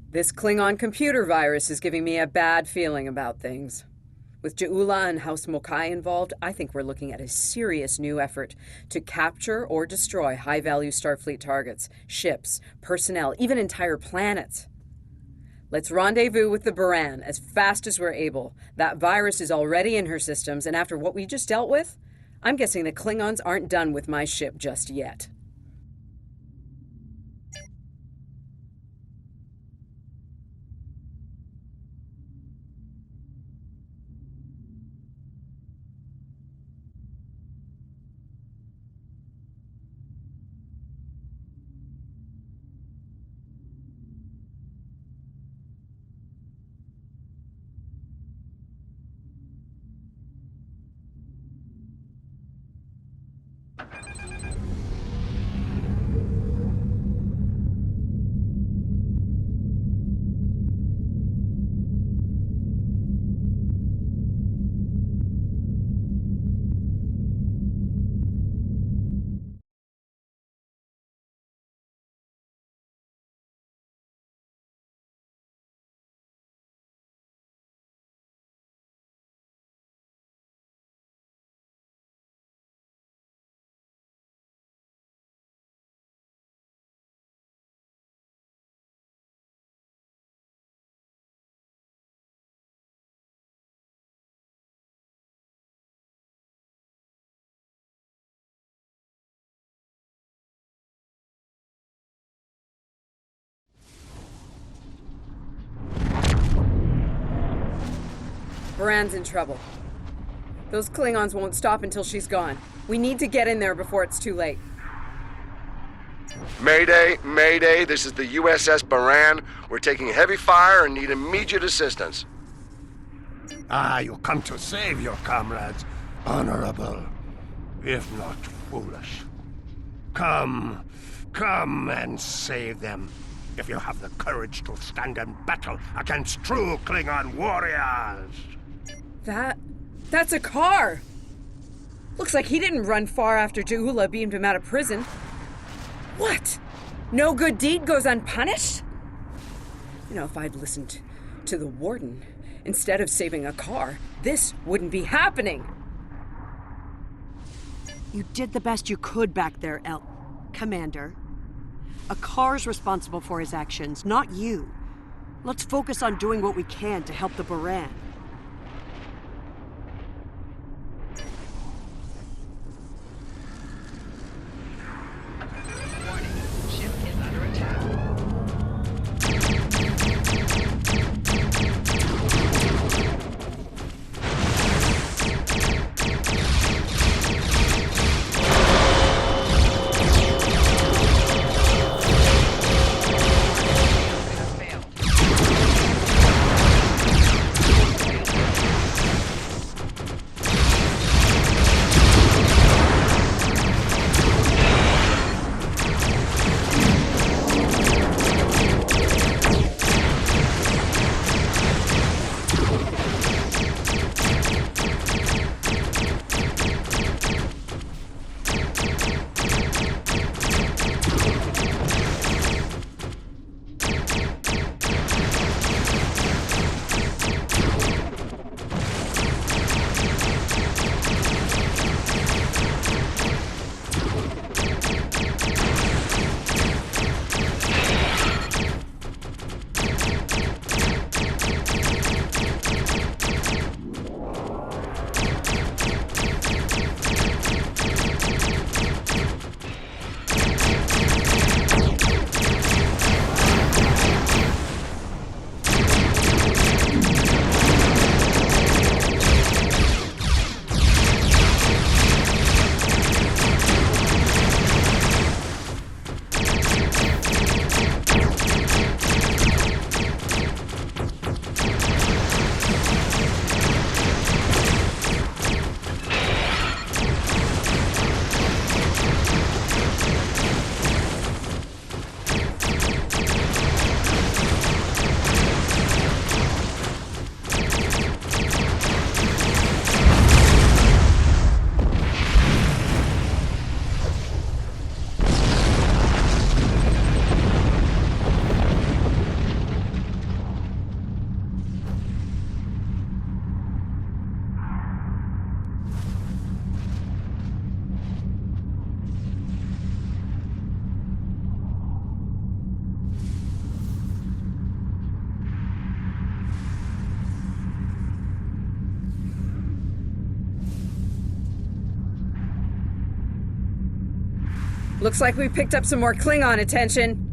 This Klingon computer virus is giving me a bad feeling about things. With Ja'ula and House Mokai involved, I think we're looking at a serious new effort to capture or destroy high-value Starfleet targets, ships, personnel, even entire planets. Let's rendezvous with the Baran as fast as we're able. That virus is already in her systems, and after what we just dealt with, I'm guessing the Klingons aren't done with my ship just yet. Baran's in trouble. Those Klingons won't stop until she's gone. We need to get in there before it's too late. Mayday, Mayday, this is the USS Baran. We're taking heavy fire and need immediate assistance. You come to save your comrades, honorable, if not foolish. Come and save them, if you have the courage to stand in battle against true Klingon warriors. That's a car! Looks like he didn't run far after Ja'ula beamed him out of prison. What? No good deed goes unpunished? You know, if I'd listened to the Warden instead of saving a car, this wouldn't be happening. You did the best you could back there, Commander. A car's responsible for his actions, not you. Let's focus on doing what we can to help the Baran. Looks like we picked up some more Klingon attention.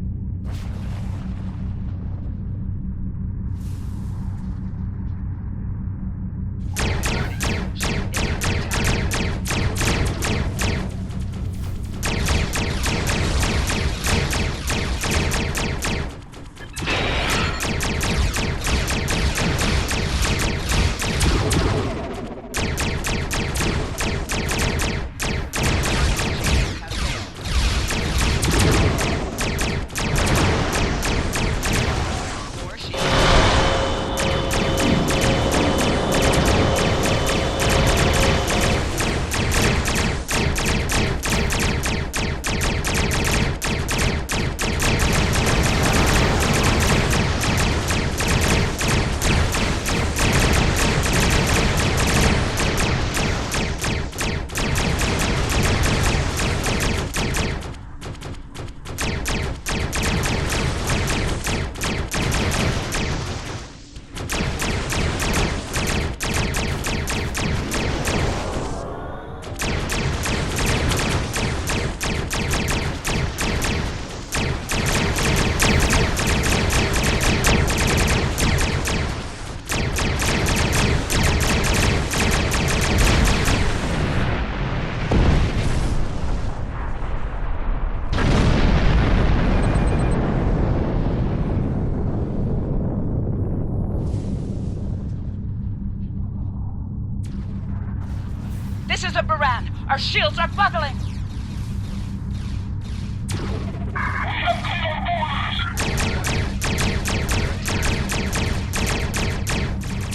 This is a Baran. Our shields are buckling.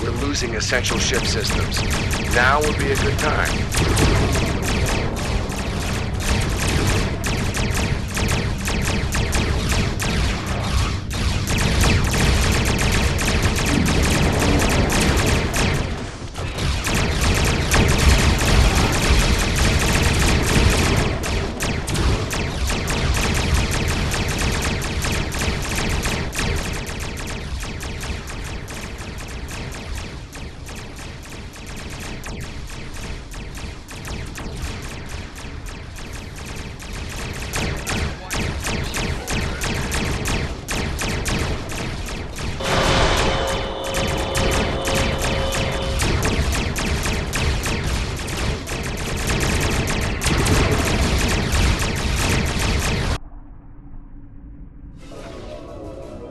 We're losing essential ship systems. Now would be a good time.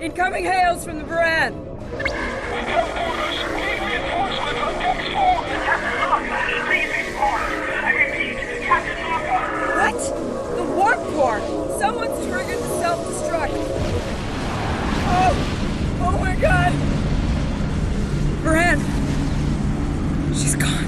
Incoming hails from the Baran! What? The warp core! Someone's triggered the self-destruct! Oh! Oh my god! Baran! She's gone.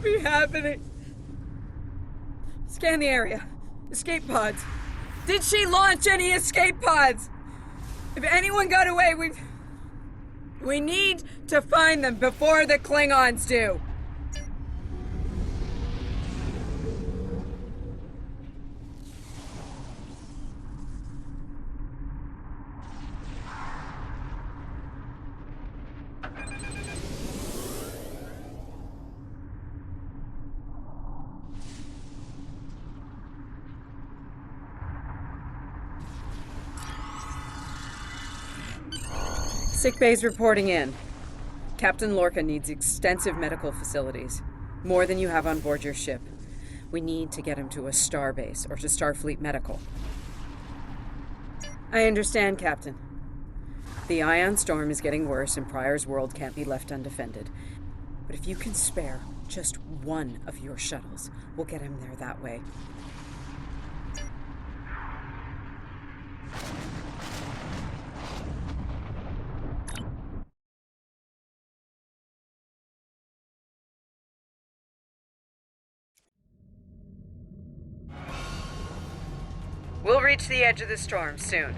be happening? Scan the area. Escape pods. Did she launch any escape pods? If anyone got away, we need to find them before the Klingons do. Sick bay's reporting in. Captain Lorca needs extensive medical facilities. More than you have on board your ship. We need to get him to a starbase or to Starfleet Medical. I understand, Captain. The ion storm is getting worse and Pryor's world can't be left undefended. But if you can spare just one of your shuttles, we'll get him there that way. We'll reach the edge of the storm soon.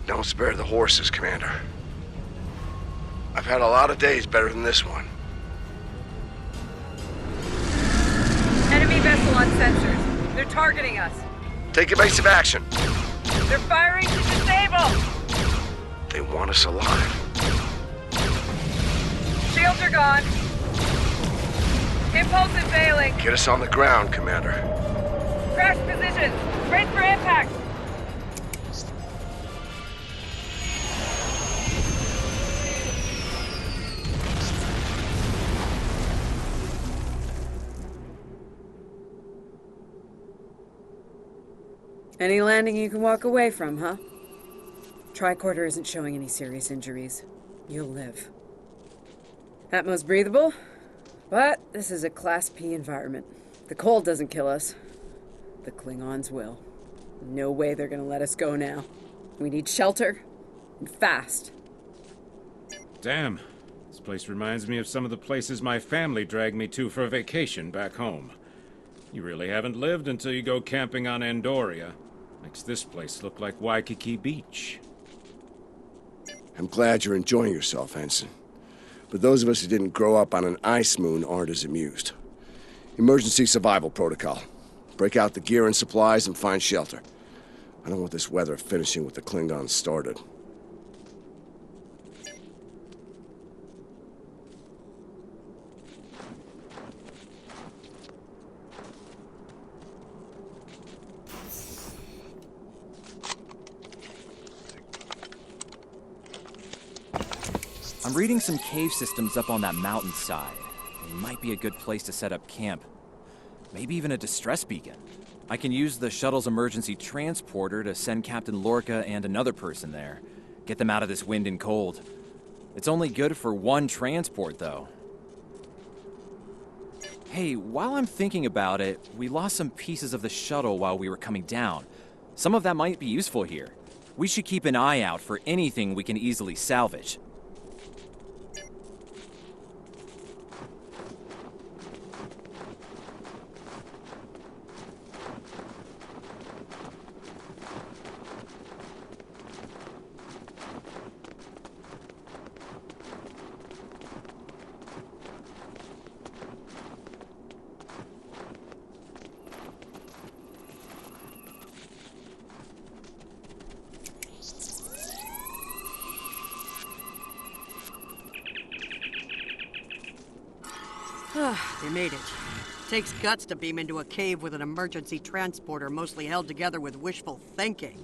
Don't spare the horses, Commander. I've had a lot of days better than this one. Enemy vessel on sensors. They're targeting us. Take evasive action. They're firing to disable! They want us alive. Shields are gone. Impulse is failing. Get us on the ground, Commander. Crash position. Brace for impact. Any landing you can walk away from, huh? Tricorder isn't showing any serious injuries. You'll live. Atmos breathable, but this is a Class P environment. The cold doesn't kill us. The Klingons will. No way they're gonna let us go now. We need shelter, and fast. Damn. This place reminds me of some of the places my family dragged me to for a vacation back home. You really haven't lived until you go camping on Andoria. Makes this place look like Waikiki Beach. I'm glad you're enjoying yourself, Ensign. But those of us who didn't grow up on an ice moon aren't as amused. Emergency survival protocol. Break out the gear and supplies and find shelter. I don't want this weather finishing with the Klingons started. I'm reading some cave systems up on that mountainside. It might be a good place to set up camp. Maybe even a distress beacon. I can use the shuttle's emergency transporter to send Captain Lorca and another person there. Get them out of this wind and cold. It's only good for one transport, though. Hey, while I'm thinking about it, we lost some pieces of the shuttle while we were coming down. Some of that might be useful here. We should keep an eye out for anything we can easily salvage. They made it. Takes guts to beam into a cave with an emergency transporter mostly held together with wishful thinking.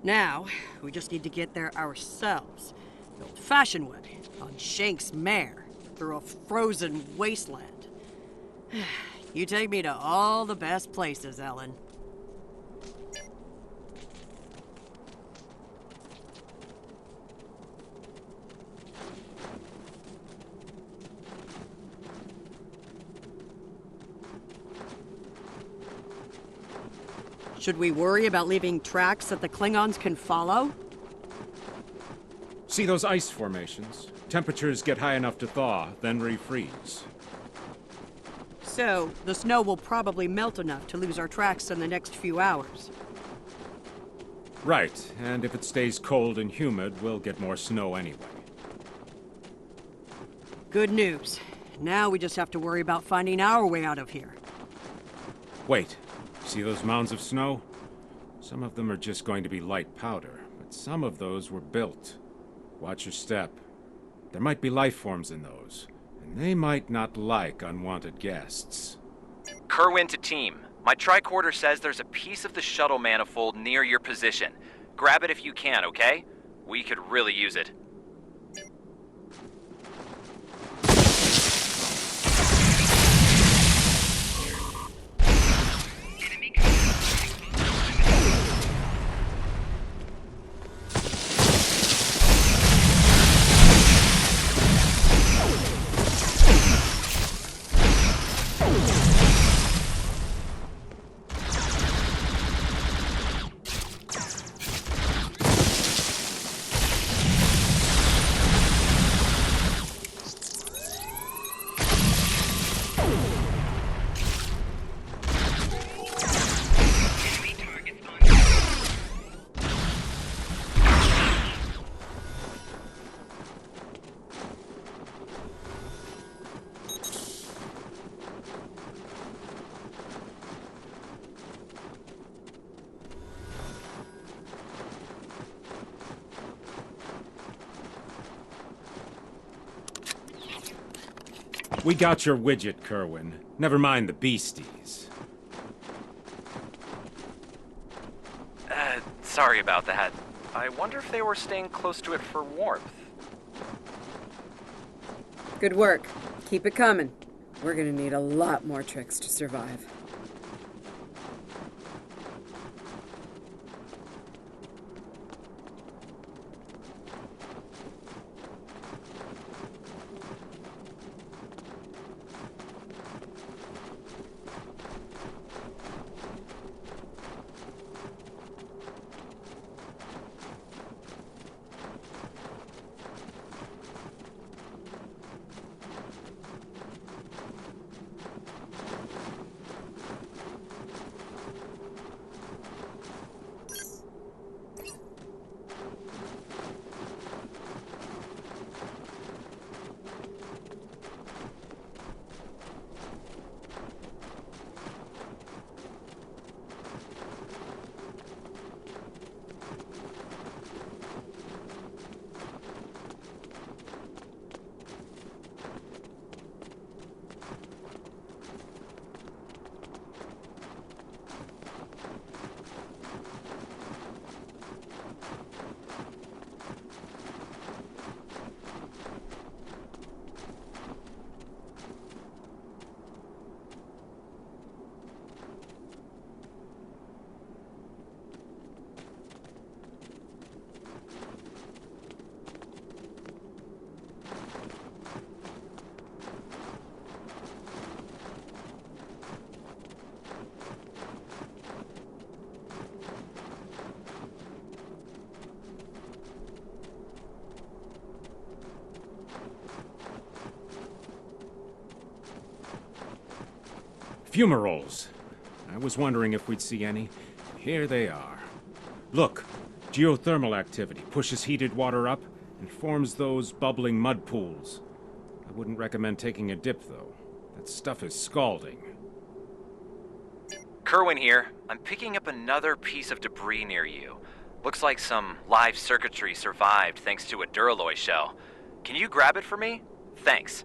Now, we just need to get there ourselves. The old-fashioned way, on Shank's mare, through a frozen wasteland. You take me to all the best places, Ellen. Should we worry about leaving tracks that the Klingons can follow? See those ice formations? Temperatures get high enough to thaw, then refreeze. So, the snow will probably melt enough to lose our tracks in the next few hours. Right, and if it stays cold and humid, we'll get more snow anyway. Good news. Now we just have to worry about finding our way out of here. Wait, see those mounds of snow? Some of them are just going to be light powder, but some of those were built. Watch your step. There might be life forms in those, and they might not like unwanted guests. Kerwin to team. My tricorder says there's a piece of the shuttle manifold near your position. Grab it if you can, okay? We could really use it. We got your widget, Kerwin. Never mind the beasties. Sorry about that. I wonder if they were staying close to it for warmth. Good work. Keep it coming. We're gonna need a lot more tricks to survive. Fumaroles. I was wondering if we'd see any. Here they are. Look, geothermal activity pushes heated water up and forms those bubbling mud pools. I wouldn't recommend taking a dip, though. That stuff is scalding. Kerwin here. I'm picking up another piece of debris near you. Looks like some live circuitry survived thanks to a Duralloy shell. Can you grab it for me? Thanks.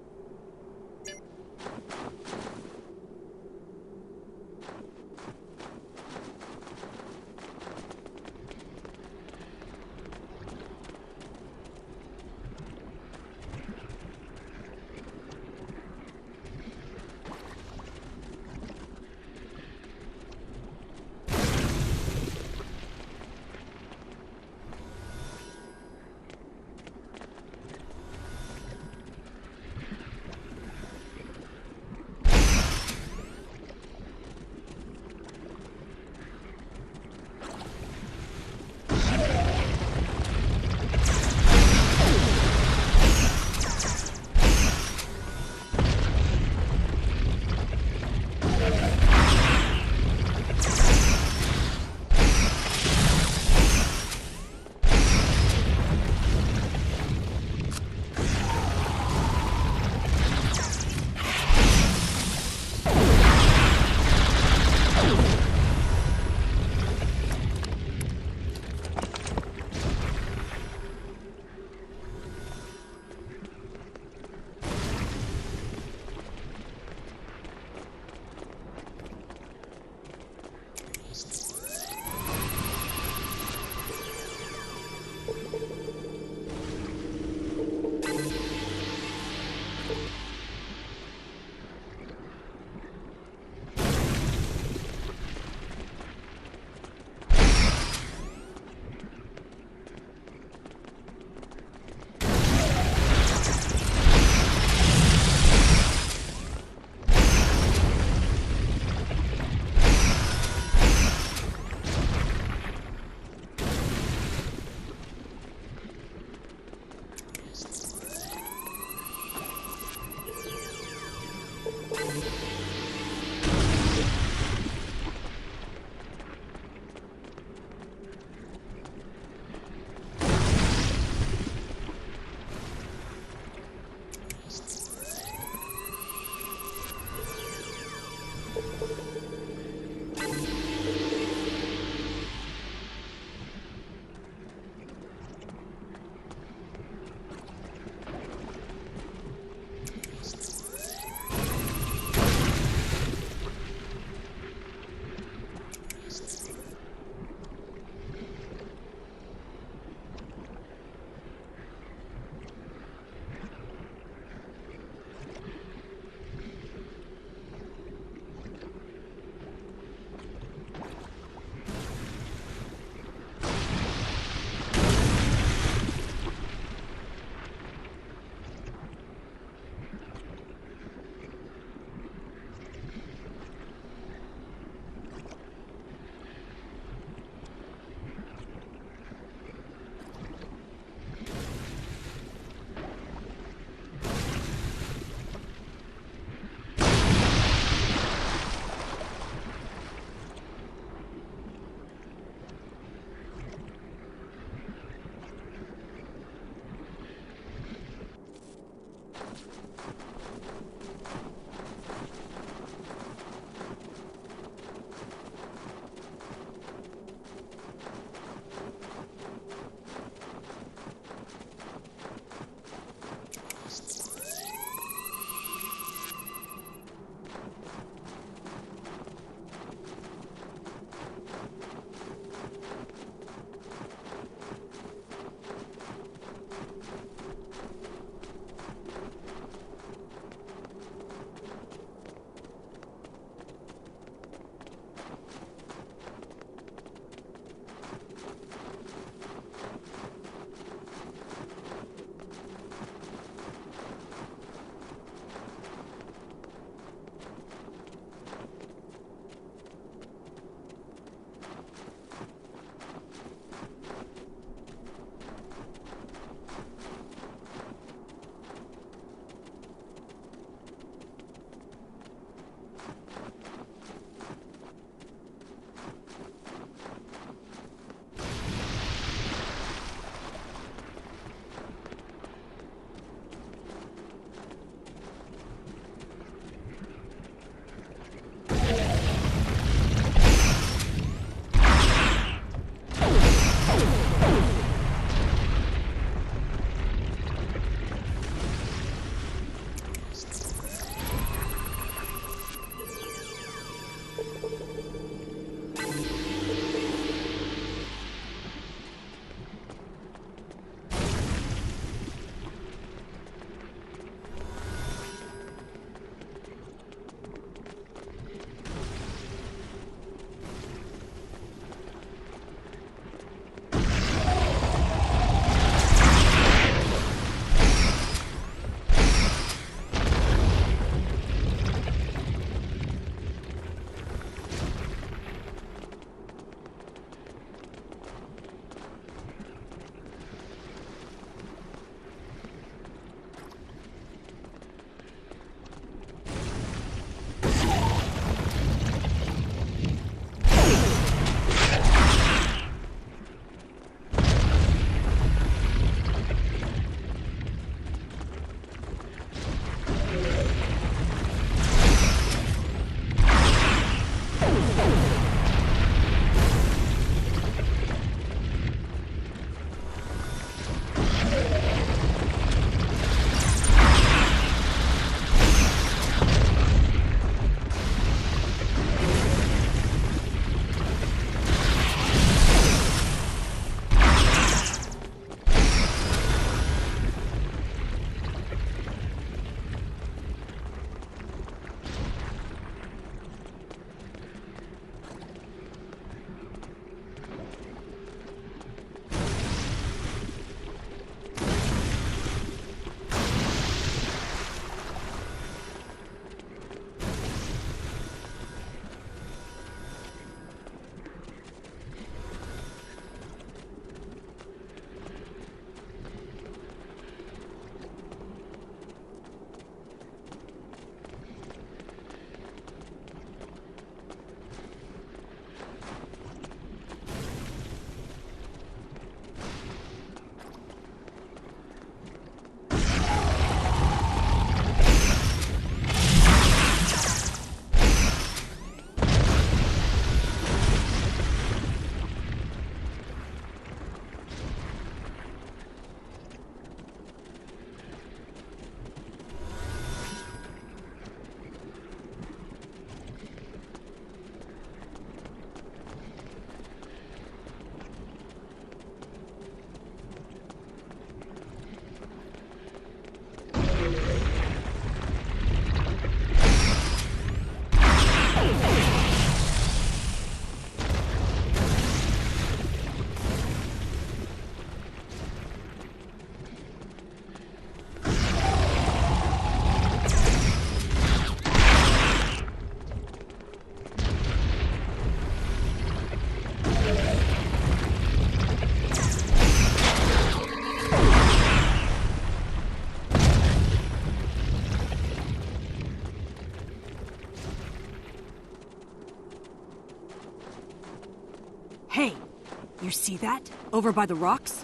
You see that? Over by the rocks?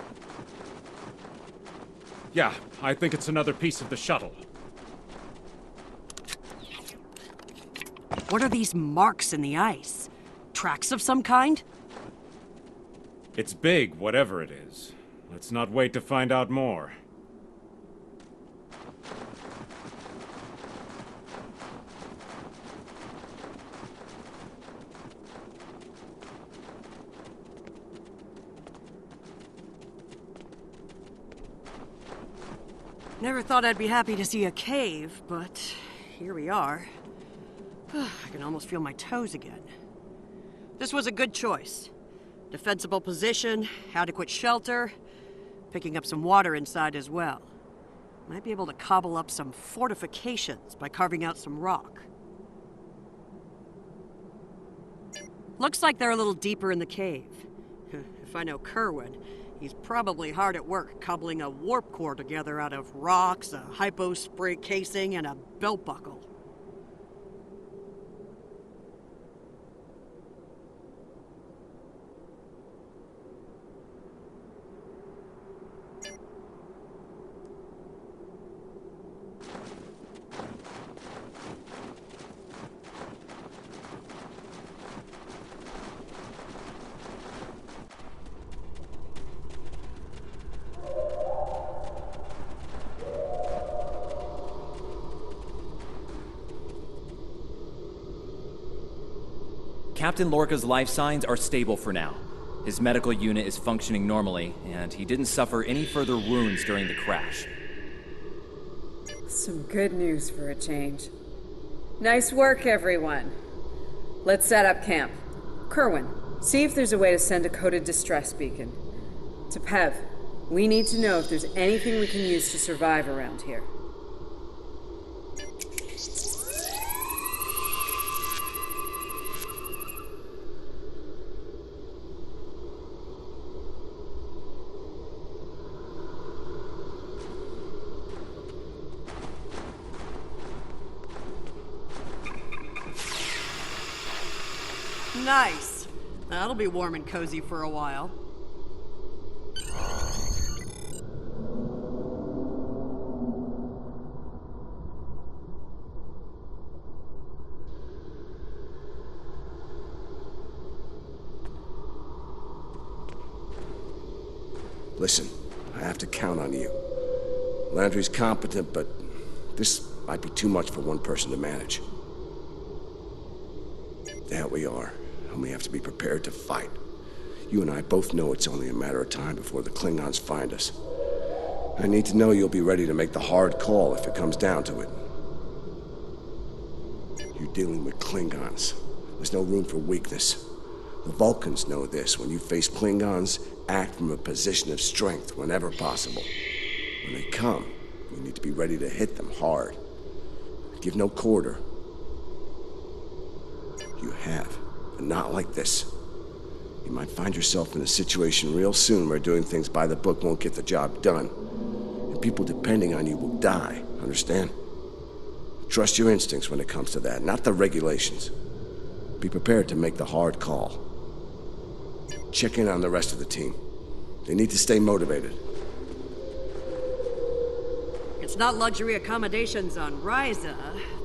Yeah, I think it's another piece of the shuttle. What are these marks in the ice? Tracks of some kind? It's big, whatever it is. Let's not wait to find out more. Never thought I'd be happy to see a cave, but here we are. I can almost feel my toes again. This was a good choice. Defensible position, adequate shelter, picking up some water inside as well. Might be able to cobble up some fortifications by carving out some rock. Looks like they're a little deeper in the cave. If I know Kerwin, he's probably hard at work cobbling a warp core together out of rocks, a hypo spray casing, and a belt buckle. Captain Lorca's life signs are stable for now. His medical unit is functioning normally, and he didn't suffer any further wounds during the crash. Some good news for a change. Nice work, everyone. Let's set up camp. Kerwin, see if there's a way to send a coded distress beacon. To Pev, we need to know if there's anything we can use to survive around here. Nice. That'll be warm and cozy for a while. Listen, I have to count on you. Landry's competent, but this might be too much for one person to manage. There we are, and we have to be prepared to fight. You and I both know it's only a matter of time before the Klingons find us. I need to know you'll be ready to make the hard call if it comes down to it. You're dealing with Klingons. There's no room for weakness. The Vulcans know this. When you face Klingons, act from a position of strength whenever possible. When they come, you need to be ready to hit them hard. Give no quarter. You have, but not like this. You might find yourself in a situation real soon where doing things by the book won't get the job done. And people depending on you will die, understand? Trust your instincts when it comes to that, not the regulations. Be prepared to make the hard call. Check in on the rest of the team. They need to stay motivated. It's not luxury accommodations on Ryza,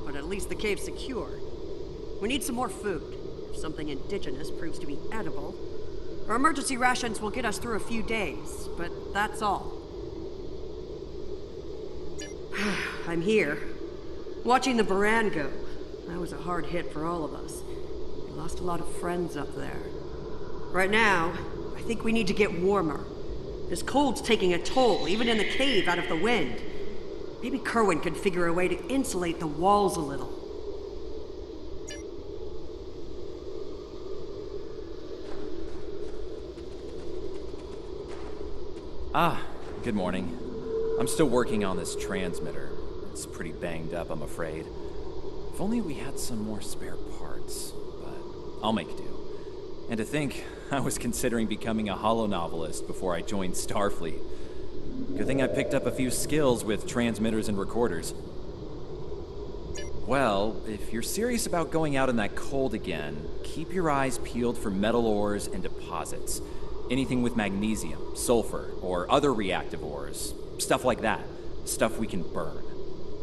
but at least the cave's secure. We need some more food. If something indigenous proves to be edible, our emergency rations will get us through a few days, but that's all. I'm here, watching the Baran go. That was a hard hit for all of us. We lost a lot of friends up there. Right now, I think we need to get warmer. This cold's taking a toll, even in the cave out of the wind. Maybe Kerwin could figure a way to insulate the walls a little. Ah, good morning. I'm still working on this transmitter. It's pretty banged up, I'm afraid. If only we had some more spare parts, but I'll make do. And to think, I was considering becoming a holonovelist before I joined Starfleet. Good thing I picked up a few skills with transmitters and recorders. Well, if you're serious about going out in that cold again, keep your eyes peeled for metal ores and deposits. Anything with magnesium, sulfur, or other reactive ores. Stuff like that. Stuff we can burn.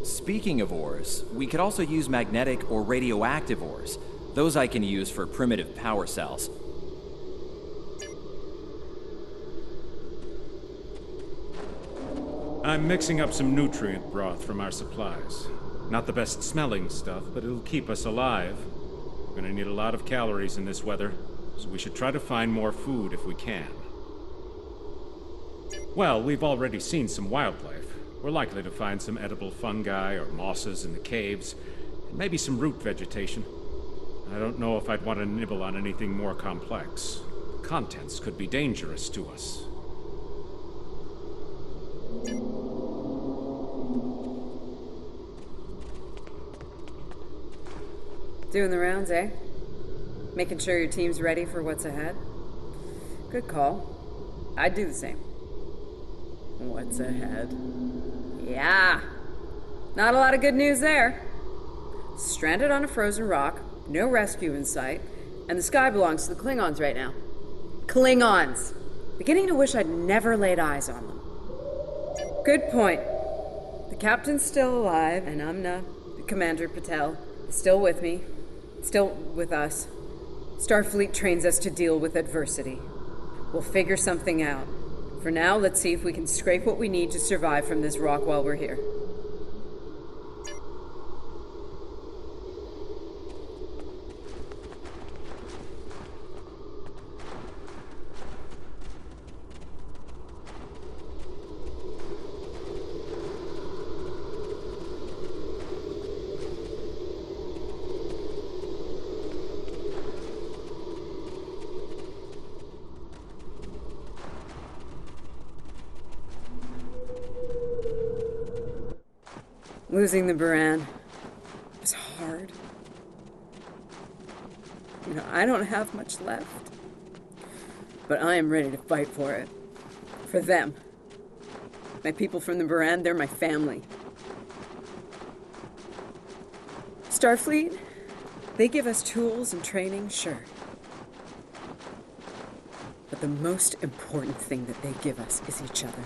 Speaking of ores, we could also use magnetic or radioactive ores. Those I can use for primitive power cells. I'm mixing up some nutrient broth from our supplies. Not the best smelling stuff, but it'll keep us alive. We're gonna need a lot of calories in this weather, so we should try to find more food if we can. Well, we've already seen some wildlife. We're likely to find some edible fungi or mosses in the caves, and maybe some root vegetation. I don't know if I'd want to nibble on anything more complex. The contents could be dangerous to us. Doing the rounds, eh? Making sure your team's ready for what's ahead? Good call. I'd do the same. What's ahead? Yeah. Not a lot of good news there. Stranded on a frozen rock, no rescue in sight, and the sky belongs to the Klingons right now. Klingons! Beginning to wish I'd never laid eyes on them. Good point. The captain's still alive, and Amna, Commander Patel, is still with me. Still with us. Starfleet trains us to deal with adversity. We'll figure something out. For now, let's see if we can scrape what we need to survive from this rock while we're here. Losing the Baran was hard. You know, I don't have much left. But I am ready to fight for it. For them. My people from the Baran, they're my family. Starfleet, they give us tools and training, sure. But the most important thing that they give us is each other.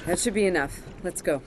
That should be enough. Let's go.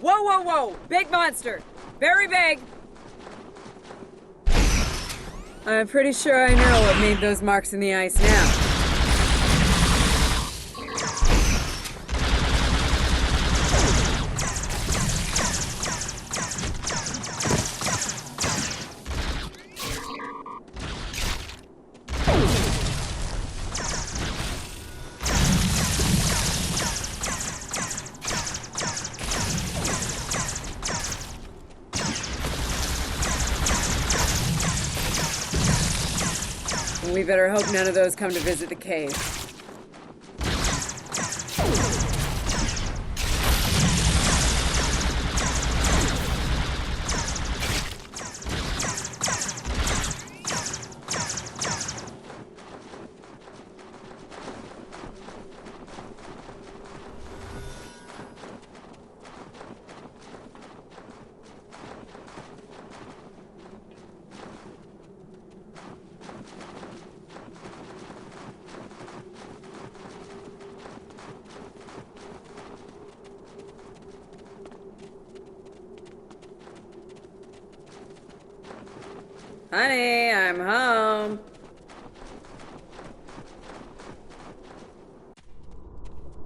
Whoa, whoa, whoa! Big monster! Very big! I'm pretty sure I know what made those marks in the ice now. We better hope none of those come to visit the cave. Honey, I'm home.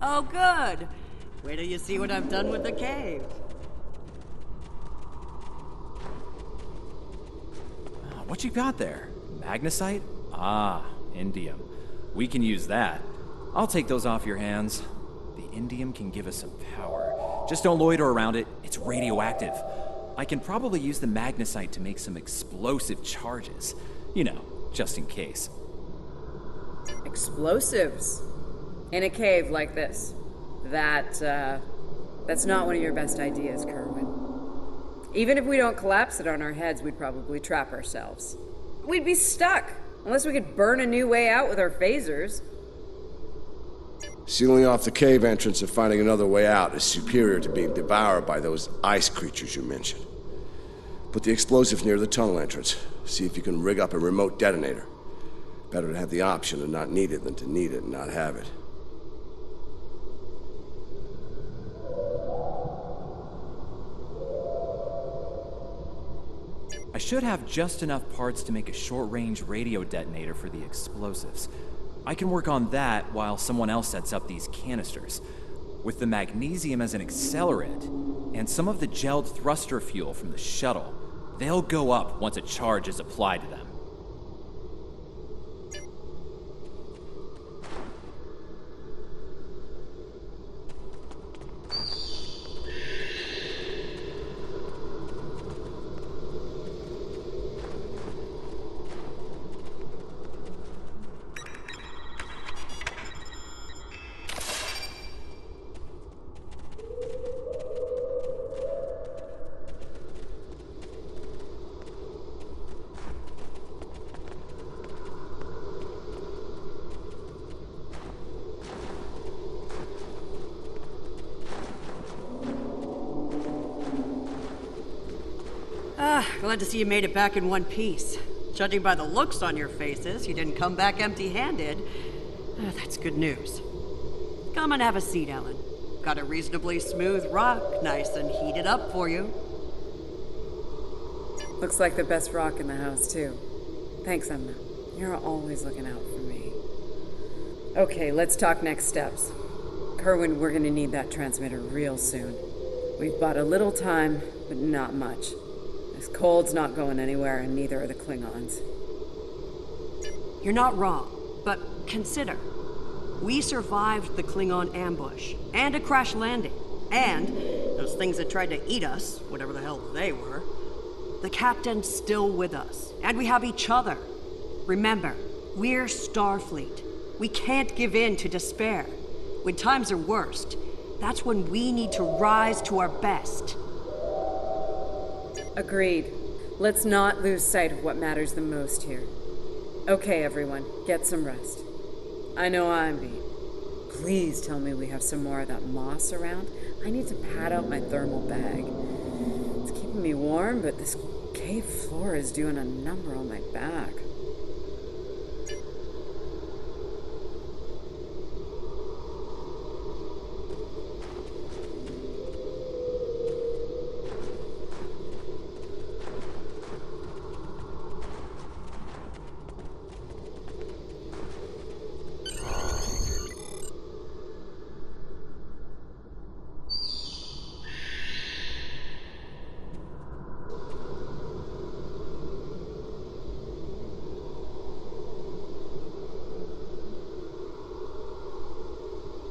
Oh, good. Wait till you see what I've done with the cave. What you got there? Magnesite? Ah, indium. We can use that. I'll take those off your hands. The indium can give us some power. Just don't loiter around it. It's radioactive. I can probably use the magnesite to make some explosive charges. You know, just in case. Explosives? In a cave like this. That's not one of your best ideas, Kerwin. Even if we don't collapse it on our heads, we'd probably trap ourselves. We'd be stuck, unless we could burn a new way out with our phasers. Sealing off the cave entrance and finding another way out is superior to being devoured by those ice creatures you mentioned. Put the explosive near the tunnel entrance. See if you can rig up a remote detonator. Better to have the option and not need it than to need it and not have it. I should have just enough parts to make a short-range radio detonator for the explosives. I can work on that while someone else sets up these canisters. With the magnesium as an accelerant, and some of the gelled thruster fuel from the shuttle, they'll go up once a charge is applied to them. Glad to see you made it back in one piece. Judging by the looks on your faces, you didn't come back empty-handed. That's good news. Come and have a seat, Ellen. Got a reasonably smooth rock, nice and heated up for you. Looks like the best rock in the house, too. Thanks, Emma. You're always looking out for me. Okay, let's talk next steps. Kerwin, we're gonna need that transmitter real soon. We've bought a little time, but not much. This cold's not going anywhere, and neither are the Klingons. You're not wrong, but consider. We survived the Klingon ambush, and a crash landing, and those things that tried to eat us, whatever the hell they were. The captain's still with us, and we have each other. Remember, we're Starfleet. We can't give in to despair. When times are worst, that's when we need to rise to our best. Agreed. Let's not lose sight of what matters the most here. Okay, everyone, get some rest. I know I'm beat. Please tell me we have some more of that moss around. I need to pad out my thermal bag. It's keeping me warm, but this cave floor is doing a number on my back.